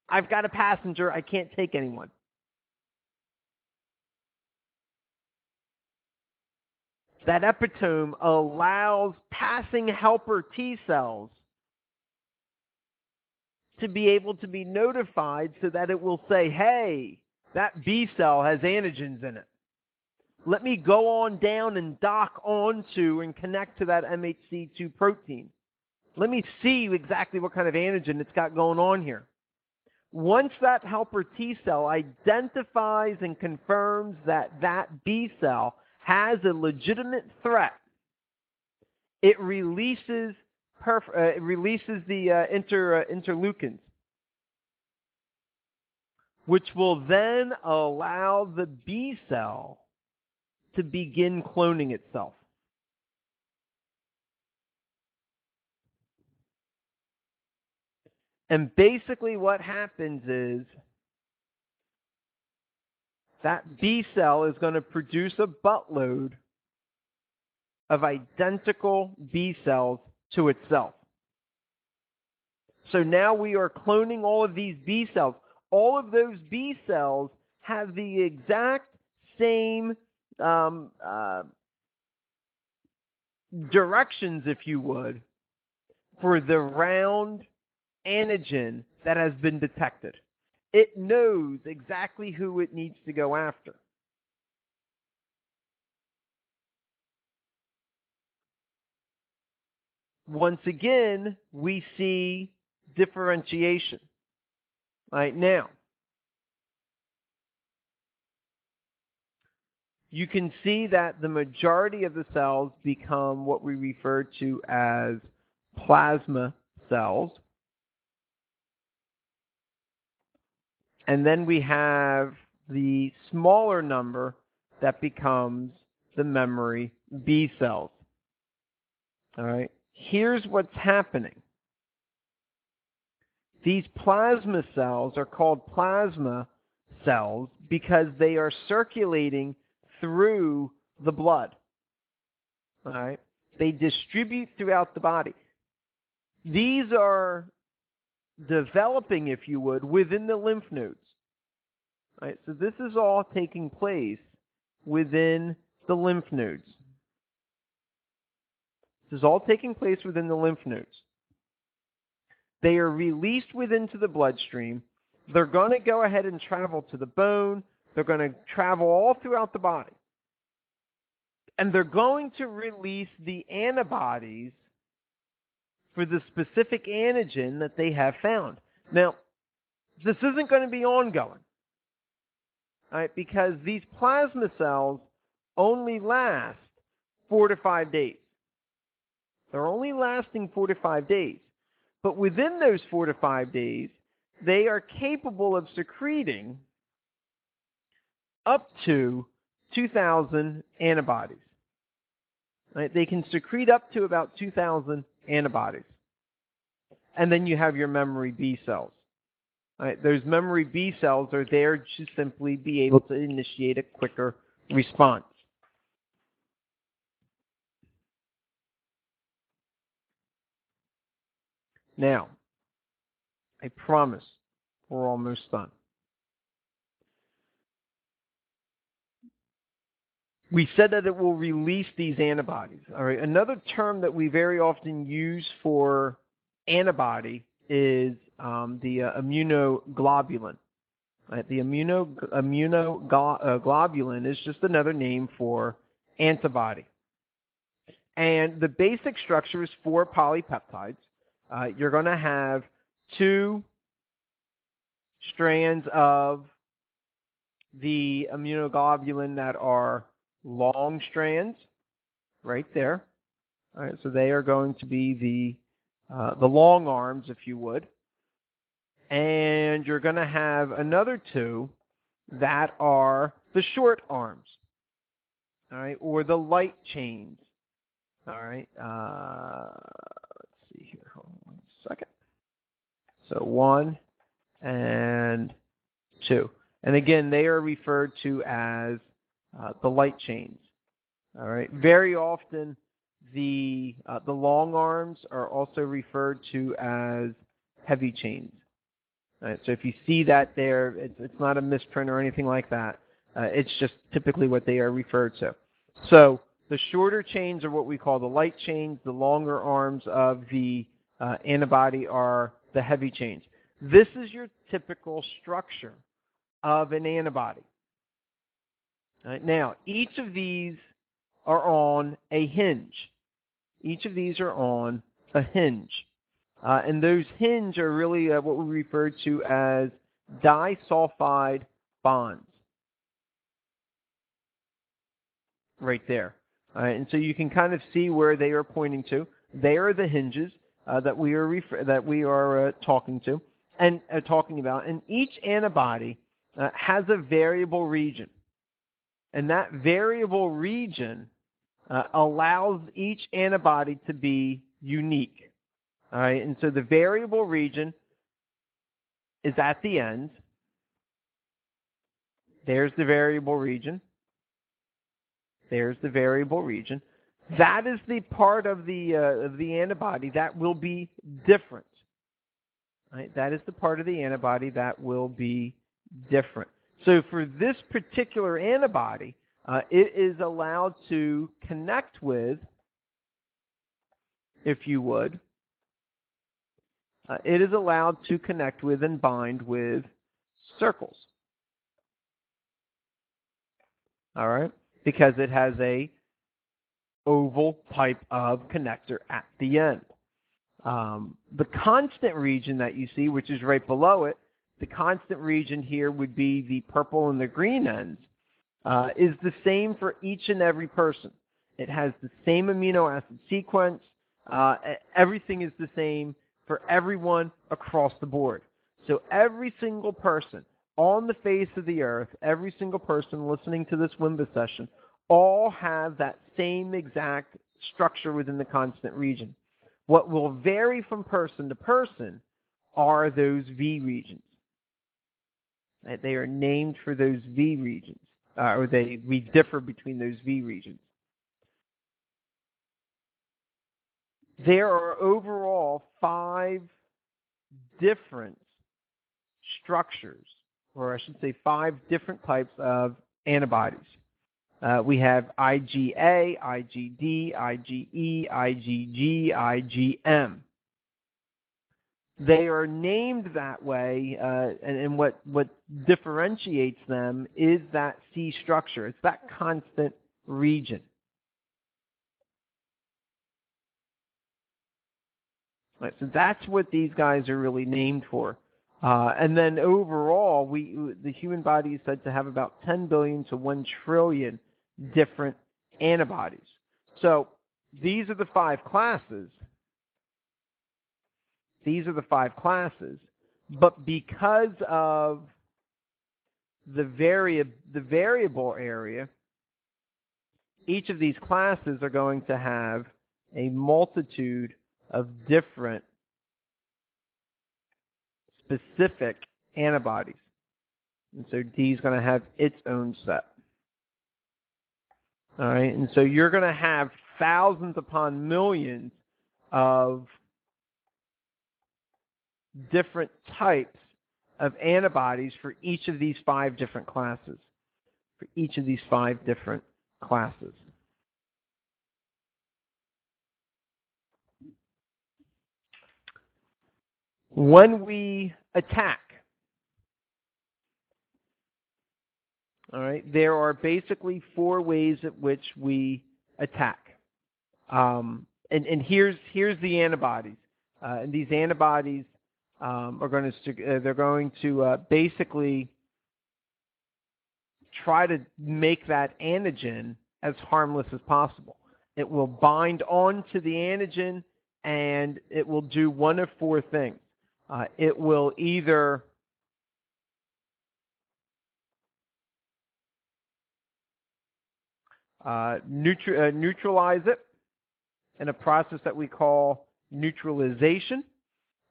I've got a passenger. I can't take anyone. That epitome allows passing helper T cells to be able to be notified so that it will say, hey, that B cell has antigens in it. Let me go on down and dock onto and connect to that MHC2 protein. Let me see exactly what kind of antigen it's got going on here. Once that helper T cell identifies and confirms that that B cell has a legitimate threat, it releases the interleukins, which will then allow the B cell to begin cloning itself. And basically what happens is that B cell is going to produce a buttload of identical B cells to itself. So now we are cloning all of these B cells. All of those B cells have the exact same directions, if you would, for the round antigen that has been detected. It knows exactly who it needs to go after. Once again, we see differentiation. Right now, you can see that the majority of the cells become what we refer to as plasma cells. And then we have the smaller number that becomes the memory B cells. All right. Here's what's happening. These plasma cells are called plasma cells because they are circulating through the blood. All right. They distribute throughout the body. These are developing, if you would, within the lymph nodes. All right. So this is all taking place within the lymph nodes. This is all taking place within the lymph nodes. They are released into the bloodstream. They're going to go ahead and travel to the bone. They're going to travel all throughout the body. And they're going to release the antibodies for the specific antigen that they have found. Now, this isn't going to be ongoing, all right, because these plasma cells only last 4 to 5 days. They're only lasting 4 to 5 days. But within those 4 to 5 days, they are capable of secreting up to 2,000 antibodies. Right? They can secrete up to about 2,000 antibodies. And then you have your memory B cells. Right? Those memory B cells are there to simply be able to initiate a quicker response. Now, I promise we're almost done. We said that it will release these antibodies. All right. Another term that we very often use for antibody is the immunoglobulin. Right? The immunoglobulin is just another name for antibody. And the basic structure is 4 polypeptides. You're going to have 2 strands of the immunoglobulin that are long strands, right there. All right, so they are going to be the long arms, if you would. And you're going to have another 2 that are the short arms, all right, or the light chains. All right. Let's see here. Hold on 1 second. So 1 and 2. And again, they are referred to as the light chains. All right. Very often, the long arms are also referred to as heavy chains. All right. So if you see that there, it's not a misprint or anything like that. It's just typically what they are referred to. So the shorter chains are what we call the light chains. The longer arms of the antibody are the heavy chains. This is your typical structure of an antibody. Right, now, each of these are on a hinge. Each of these are on a hinge. And those hinge are really what we refer to as disulfide bonds. Right there. And so you can kind of see where they are pointing to. They are the hinges that we are talking to and talking about. And each antibody has a variable region. And that variable region allows each antibody to be unique. All right, and so the variable region is at the end. There's the variable region. There's the variable region. That is the part of the antibody that will be different. Right? That is the part of the antibody that will be different. So for this particular antibody, it is allowed to connect with, if you would, it is allowed to connect with and bind with circles. All right? Because it has a oval type of connector at the end. The constant region that you see, which is right below it, the constant region here would be the purple and the green ends. is the same for each and every person. It has the same amino acid sequence. Everything is the same for everyone across the board. So every single person on the face of the earth, every single person listening to this WIMBA session, all have that same exact structure within the constant region. What will vary from person to person are those V regions. They are named for those V regions, we differ between those V regions. There are overall 5 different structures, or I should say 5 different types of antibodies. We have IgA, IgD, IgE, IgG, IgM. They are named that way, and what differentiates them is that C structure. It's that constant region. Right, so that's what these guys are really named for. And then overall, the human body is said to have about 10 billion to 1 trillion different antibodies. So these are the 5 classes. These are the 5 classes. But because of the variable area, each of these classes are going to have a multitude of different specific antibodies. And so D is going to have its own set. All right, and so you're going to have thousands upon millions of different types of antibodies for each of these 5 different classes. For each of these 5 different classes. When we attack, all right, there are basically 4 ways at which we attack. And here's the antibodies. And these antibodies are going to basically try to make that antigen as harmless as possible. It will bind onto the antigen, and it will do one of 4 things. It will either neutralize it in a process that we call neutralization.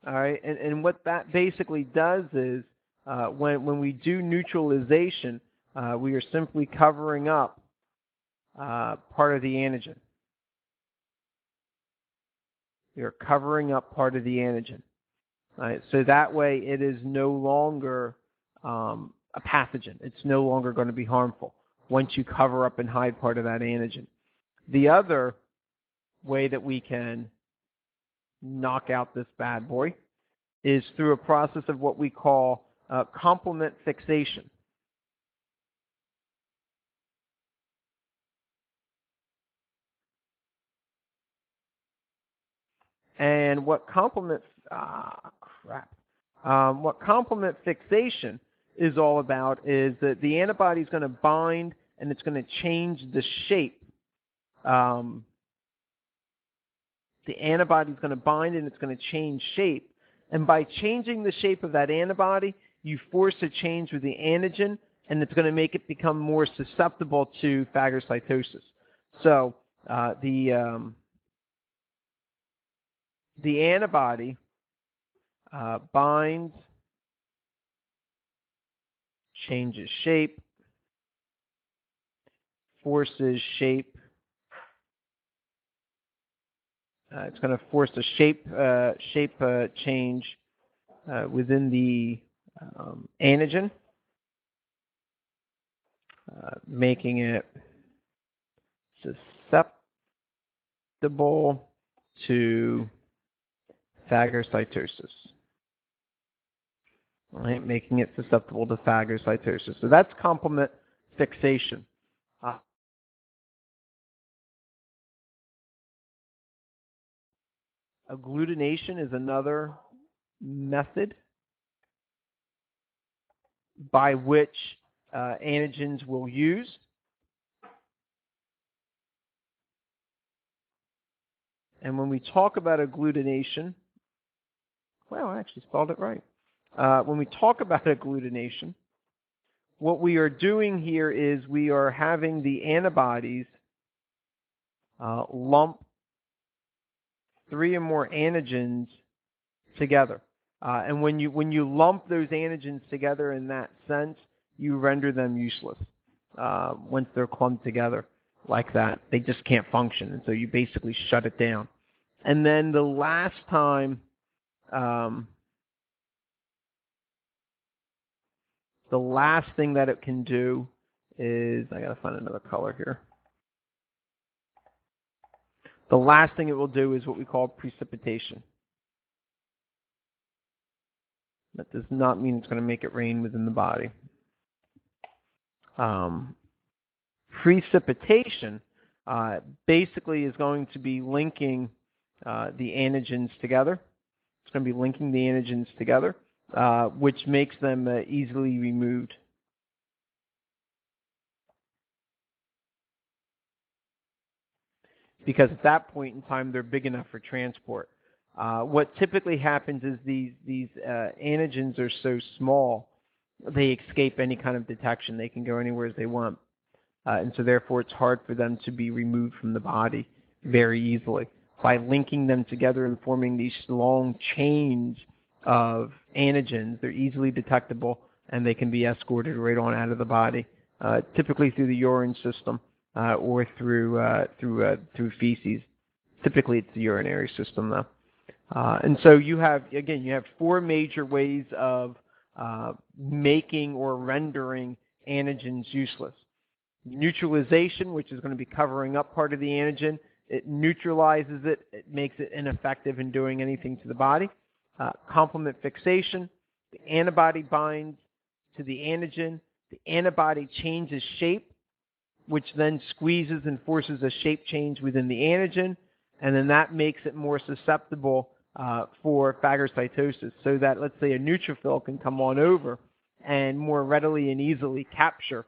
All right, and what that basically does is when we do neutralization, we are simply covering up part of the antigen. We are covering up part of the antigen. All right, so that way it is no longer a pathogen. It's no longer going to be harmful once you cover up and hide part of that antigen. The other way that we can knock out this bad boy is through a process of what we call complement fixation. And what complement fixation is all about is that the antibody is going to bind and it's going to change the shape. The antibody is going to bind and it's going to change shape. And by changing the shape of that antibody, you force a change with the antigen, and it's going to make it become more susceptible to phagocytosis. So the antibody binds, changes shape, forces shape. It's going to force a shape change within the antigen, making it susceptible to phagocytosis. All right, making it susceptible to phagocytosis. So that's complement fixation. Agglutination is another method by which antigens we'll use. And when we talk about agglutination, well, I actually spelled it right. When we talk about agglutination, what we are doing here is we are having the antibodies lump 3 or more antigens together. And when you lump those antigens together in that sense, you render them useless once they're clumped together like that. They just can't function, and so you basically shut it down. And then the last time, the last thing that it can do is, I gotta find another color here. The last thing it will do is what we call precipitation. That does not mean it's going to make it rain within the body. Precipitation basically is going to be linking the antigens together. It's going to be linking the antigens together, which makes them easily removed. Because at that point in time, they're big enough for transport. What typically happens is these antigens are so small, they escape any kind of detection. They can go anywhere as they want. And so therefore, it's hard for them to be removed from the body very easily. By linking them together and forming these long chains of antigens, they're easily detectable, and they can be escorted right on out of the body, typically through the urine system or through feces. Typically, it's the urinary system, though. And so you have 4 major ways of making or rendering antigens useless. Neutralization, which is going to be covering up part of the antigen. It neutralizes it. It makes it ineffective in doing anything to the body. Complement fixation. The antibody binds to the antigen. The antibody changes shape, which then squeezes and forces a shape change within the antigen. And then that makes it more susceptible for phagocytosis, so that, let's say, a neutrophil can come on over and more readily and easily capture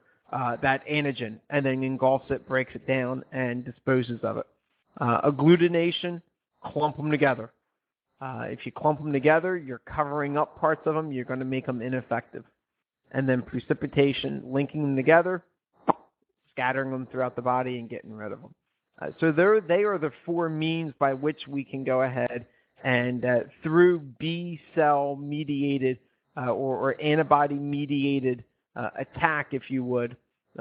that antigen and then engulfs it, breaks it down, and disposes of it. Agglutination, clump them together. If you clump them together, you're covering up parts of them, you're going to make them ineffective. And then precipitation, linking them together, scattering them throughout the body and getting rid of them. So they are the 4 means by which we can go ahead and through B-cell mediated or antibody-mediated attack, if you would,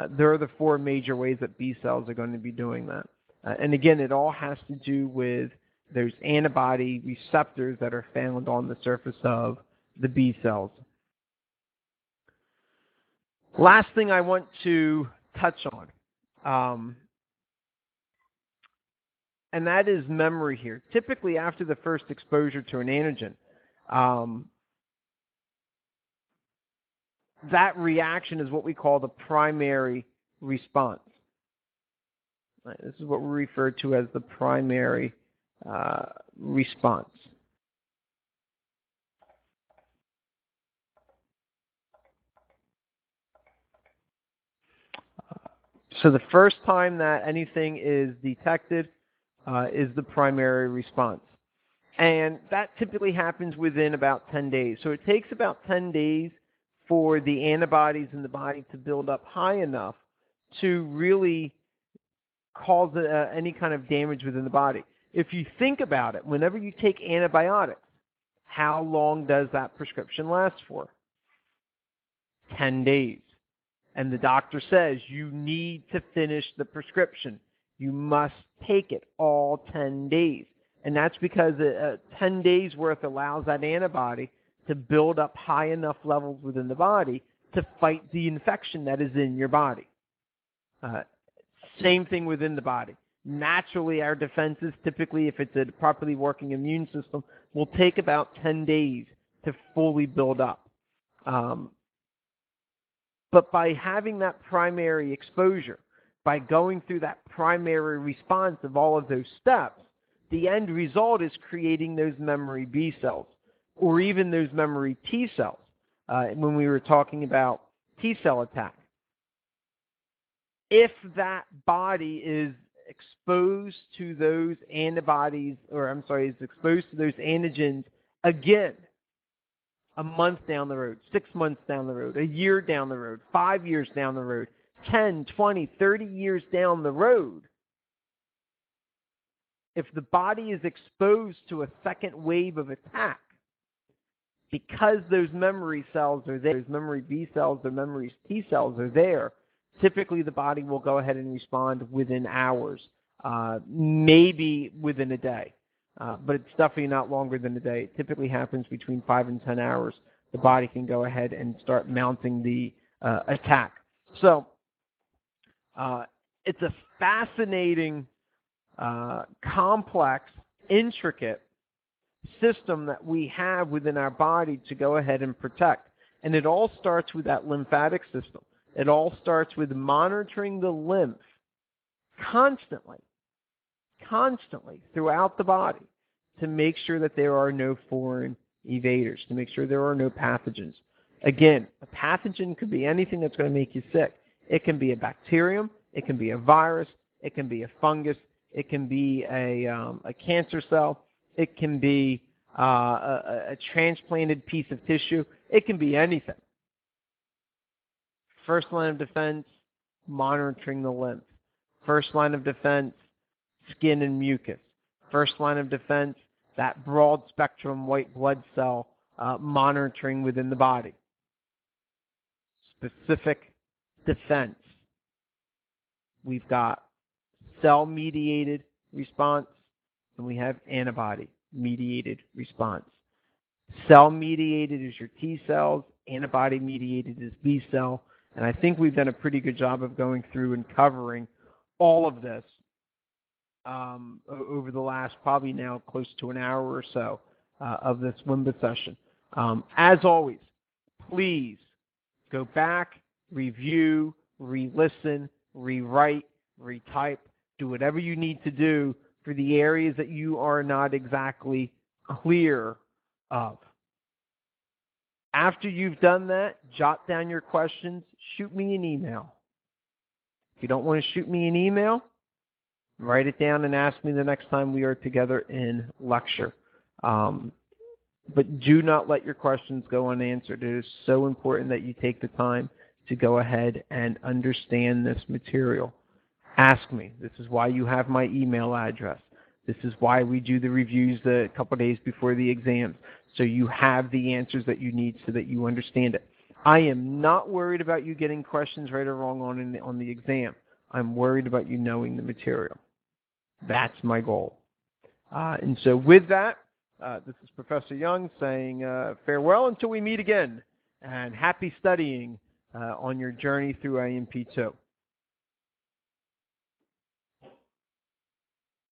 there are the 4 major ways that B-cells are going to be doing that. And again, it all has to do with those antibody receptors that are found on the surface of the B-cells. Last thing I want to touch on, and that is memory here. Typically, after the first exposure to an antigen, that reaction is what we call the primary response. Right, this is what we refer to as the primary response. So the first time that anything is detected is the primary response. And that typically happens within about 10 days. So it takes about 10 days for the antibodies in the body to build up high enough to really cause any kind of damage within the body. If you think about it, whenever you take antibiotics, how long does that prescription last for? 10 days. And the doctor says you need to finish the prescription. You must take it all 10 days. And that's because 10 days worth allows that antibody to build up high enough levels within the body to fight the infection that is in your body. Same thing within the body. Naturally, our defenses, typically if it's a properly working immune system, will take about 10 days to fully build up. But by having that primary exposure, by going through that primary response of all of those steps, the end result is creating those memory B cells, or even those memory T cells, when we were talking about T cell attack. if that body is exposed to those antibodies, is exposed to those antigens again, a month down the road, 6 months down the road, a year down the road, 5 years down the road, 10, 20, 30 years down the road, if the body is exposed to a second wave of attack, because those memory cells are there, those memory B cells, the memory T cells are there, typically the body will go ahead and respond within hours, maybe within a day. But it's definitely not longer than a day. It typically happens between 5 and 10 hours. The body can go ahead and start mounting the attack. So it's a fascinating, complex, intricate system that we have within our body to go ahead and protect. And it all starts with that lymphatic system. It all starts with monitoring the lymph constantly throughout the body to make sure that there are no foreign invaders, to make sure there are no pathogens. Again, a pathogen could be anything that's going to make you sick. It can be a bacterium, it can be a virus, it can be a fungus, it can be a cancer cell, it can be a transplanted piece of tissue, it can be anything. First line of defense, monitoring the lymph. First line of defense, skin and mucus. First line of defense, that broad spectrum white blood cell monitoring within the body. Specific defense. We've got cell-mediated response, and we have antibody-mediated response. Cell-mediated is your T cells, antibody-mediated is B cell, and I think we've done a pretty good job of going through and covering all of this over the last probably now close to an hour or so of this WIMBA session. As always, please go back, review, re-listen, rewrite, retype, do whatever you need to do for the areas that you are not exactly clear of. After you've done that, jot down your questions, shoot me an email. If you don't want to shoot me an email, write it down and ask me the next time we are together in lecture. But do not let your questions go unanswered. It is so important that you take the time to go ahead and understand this material. Ask me. This is why you have my email address. This is why we do the reviews a couple days before the exams, so you have the answers that you need so that you understand it. I am not worried about you getting questions right or wrong on the exam. I'm worried about you knowing the material. That's my goal. And so with that, this is Professor Young saying farewell until we meet again, and happy studying on your journey through IMP2.